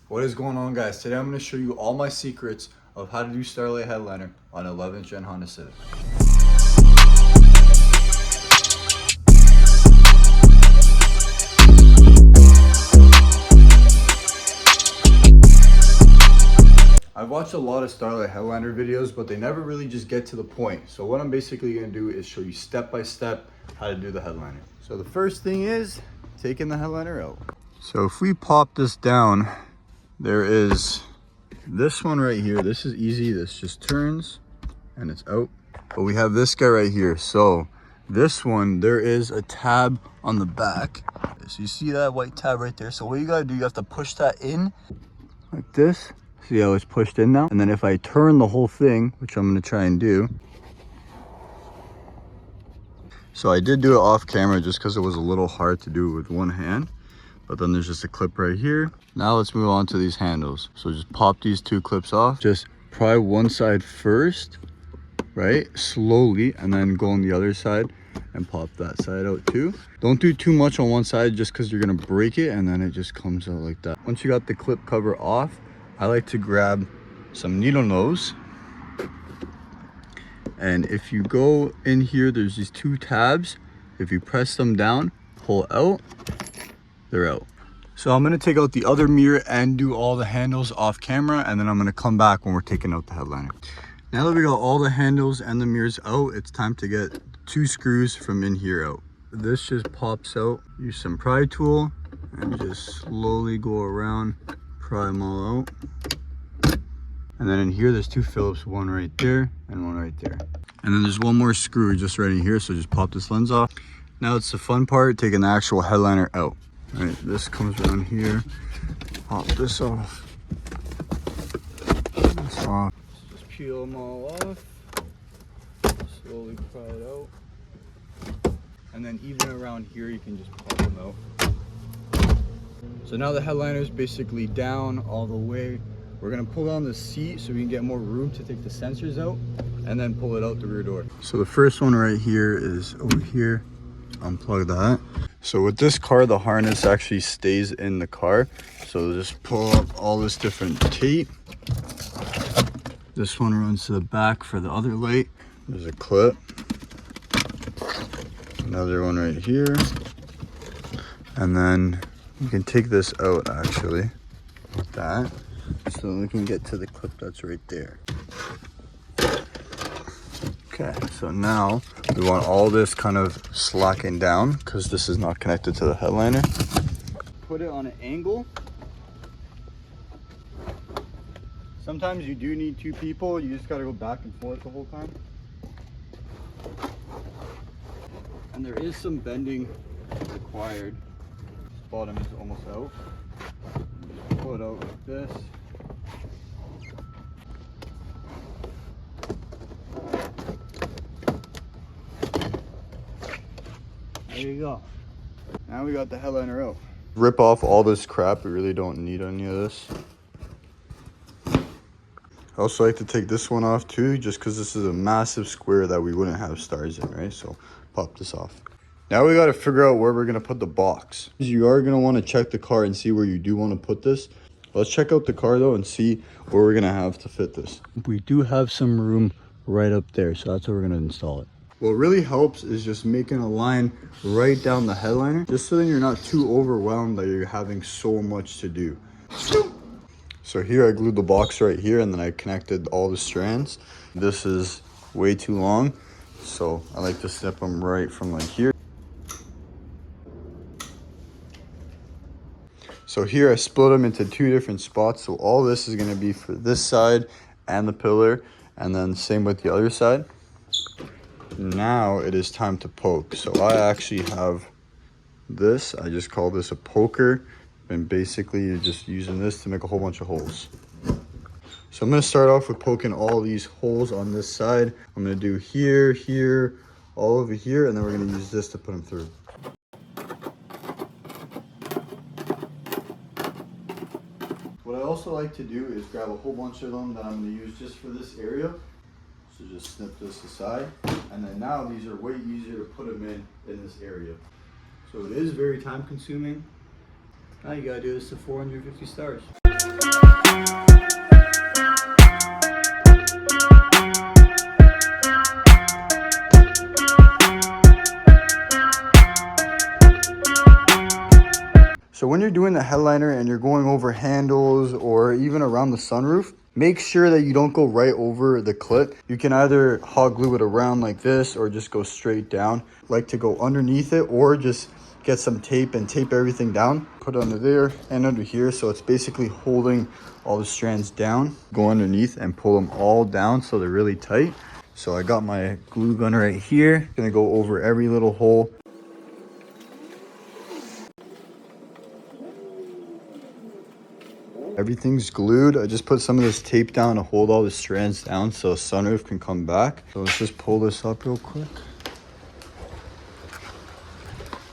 What is going on, guys? Today I'm going to show you all my secrets of how to do Starlight Headliner on 11th gen Honda Civic. I've watched a lot of Starlight Headliner videos, but they never really just get to the point. So what I'm basically going to do is show you step by step how to do the headliner. So the first thing is taking the headliner out. So if we pop this down, there is this one right here. This is easy. This just turns and it's out. But we have this guy right here. So this one, there is a tab on the back. So you see that white tab right there. So what you gotta do, you have to push that in like this. See how it's pushed in now? And then if I turn the whole thing, which I'm gonna try and do. So I did do it off camera just because it was a little hard to do with one hand. But then there's just a clip right here. Now let's move on to these handles. So just pop these two clips off. Just pry one side first, right? Slowly, and then go on the other side and pop that side out too. Don't do too much on one side just because you're gonna break it and then it just comes out like that. Once you got the clip cover off, I like to grab some needle nose. And if you go in here, there's these two tabs. If you press them down, pull out, they're out. So I'm gonna take out the other mirror and do all the handles off camera, and then I'm gonna come back when we're taking out the headliner. Now that we got all the handles and the mirrors out, it's time to get two screws from in here out. This just pops out. Use some pry tool and just slowly go around, pry them all out. And then in here, there's two Phillips, one right there and one right there. And then there's one more screw just right in here, so just pop this lens off. Now it's the fun part, taking the actual headliner out. All right, this comes around here. Pop this off. This off. Just peel them all off. Slowly pry it out. And then even around here, you can just pop them out. So now the headliner is basically down all the way. We're gonna pull down the seat so we can get more room to take the sensors out and then pull it out the rear door. So the first one right here is over here. Unplug that. So with this car, the harness actually stays in the car. So just pull up all this different tape. This one runs to the back for the other light. There's a clip. Another one right here. And then you can take this out actually, like that. So we can get to the clip that's right there. Okay, so now we want all this kind of slacking down because this is not connected to the headliner. Put it on an angle. Sometimes you do need two people. You just got to go back and forth the whole time. And there is some bending required. This bottom is almost out. Just pull it out like this. There you go. Now we got the headliner out. Rip off all this crap. We really don't need any of this. I also like to take this one off too, just because this is a massive square that we wouldn't have stars in, right? So pop this off. Now we got to figure out where we're going to put the box. You are going to want to check the car and see where you do want to put this. Let's check out the car though and see where we're going to have to fit this. We do have some room right up there, so that's where we're going to install it. What really helps is just making a line right down the headliner, just so then you're not too overwhelmed that you're having so much to do. So here I glued the box right here and then I connected all the strands. This is way too long, so I like to snip them right from like here. So here I split them into two different spots. So all this is gonna be for this side and the pillar, and then same with the other side. Now it is time to poke. So I actually have this, I just call this a poker, and basically you're just using this to make a whole bunch of holes. So I'm going to start off with poking all these holes on this side. I'm going to do here, here, all over here, and then we're going to use this to put them through. What I also like to do is grab a whole bunch of them that I'm going to use just for this area. So just snip this aside, and then now these are way easier to put them in this area. So it is very time consuming. Now you gotta do this to 450 stars. So when you're doing the headliner and you're going over handles or even around the sunroof, make sure that you don't go right over the clip. You can either hot glue it around like this or just go straight down. Like to go underneath it or just get some tape and tape everything down. Put under there and under here. So it's basically holding all the strands down. Go underneath and pull them all down so they're really tight. So I got my glue gun right here. Gonna go over every little hole. Everything's glued. I just put some of this tape down to hold all the strands down so the sunroof can come back. So let's just pull this up real quick.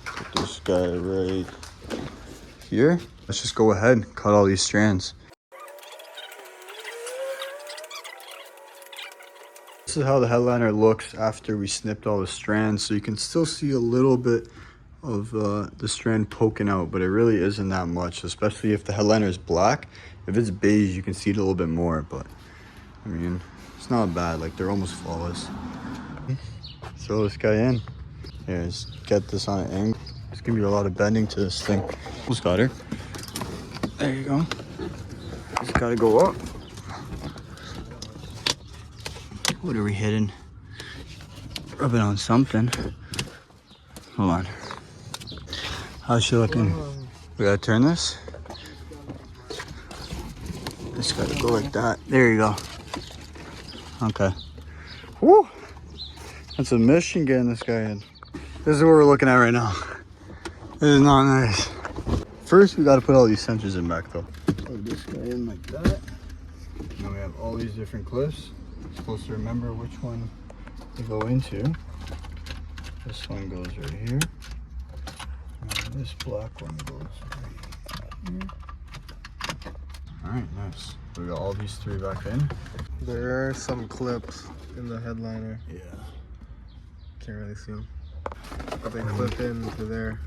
Put this guy right here. Let's just go ahead and cut all these strands. This is how the headliner looks after we snipped all the strands. So you can still see a little bit of the strand poking out, but it really isn't that much, especially if the headliner is black. If it's beige, you can see it a little bit more, but I mean, it's not bad. Like, they're almost flawless. Throw this guy in. Here, just get this on an angle. There's gonna be a lot of bending to this thing. Almost got her. There you go. Just gotta go up. What are we hitting? Rub it on something. Hold on. How's she looking? We gotta turn this. Just gotta go like that. There you go. Okay. Woo! That's a mission getting this guy in. This is what we're looking at right now. This is not nice. First, we gotta put all these sensors in back though. Plug this guy in like that. Now we have all these different clips. We're supposed to remember which one to go into. This one goes right here. And this black one goes right here. Alright, nice. We got all these three back in. There are some clips in the headliner. Yeah. Can't really see them. But they clip into there.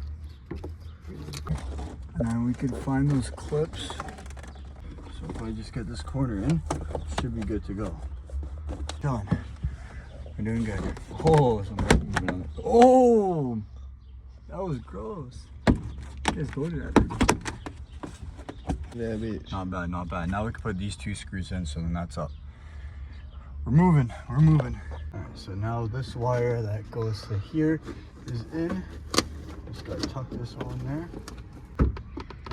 And we could find those clips. So if I just get this corner in, it should be good to go. Done. We're doing good. Oh, something moving on it. Oh! That was gross. You guys go to that. Yeah, beach. Not bad, not bad. Now we can put these two screws in, so then that's up. We're moving, we're moving. All right, so now this wire that goes to here is in. Just gotta tuck this all in there.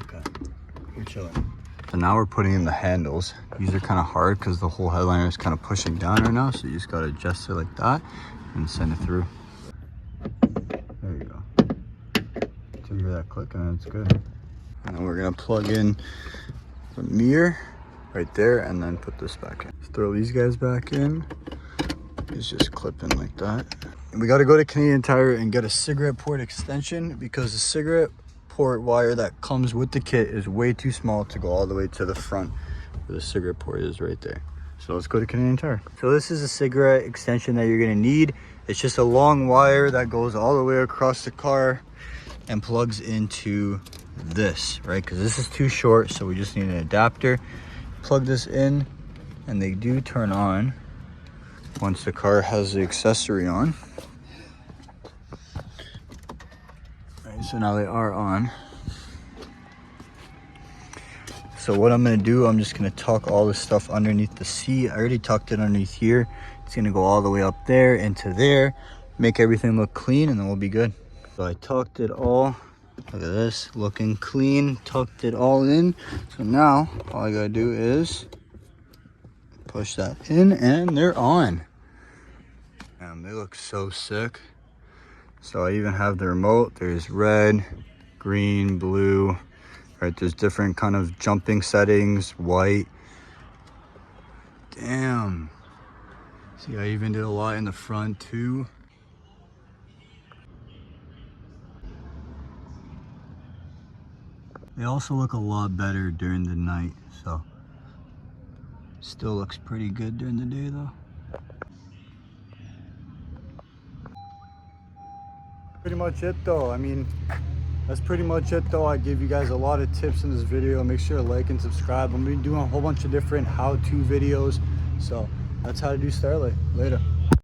Okay, we're chilling. So now we're putting in the handles. These are kind of hard because the whole headliner is kind of pushing down right now. So you just gotta adjust it like that and send it through. There you go. So you hear that click and it's good. And then we're gonna plug in the mirror right there and then put this back in. Just throw these guys back in. It's just clipping like that. And we gotta go to Canadian Tire and get a cigarette port extension because the cigarette port wire that comes with the kit is way too small to go all the way to the front where the cigarette port is right there. So let's go to Canadian Tire. So this is a cigarette extension that you're gonna need. It's just a long wire that goes all the way across the car and plugs into this, right? Because this is too short, so we just need an adapter. Plug this in and they do turn on once the car has the accessory on. Right, so now they are on. So what I'm gonna do, I'm just gonna tuck all this stuff underneath the seat. I already tucked it underneath here. It's gonna go all the way up there into there, make everything look clean, and then we'll be good. So I tucked it all. Look at this, looking clean, tucked it all in. So now all I gotta do is push that in and they're on. They look so sick. So I even have the remote. There's red, green, blue, right? There's different kind of jumping settings, white. Damn. See, I even did a lot in the front too. They also look a lot better during the night, so still looks pretty good during the day though. Pretty much it though. I mean, That's pretty much it though. I gave you guys a lot of tips in this video. Make sure to like and subscribe. I'm gonna be doing a whole bunch of different how-to videos. So that's how to do Starlight. Later.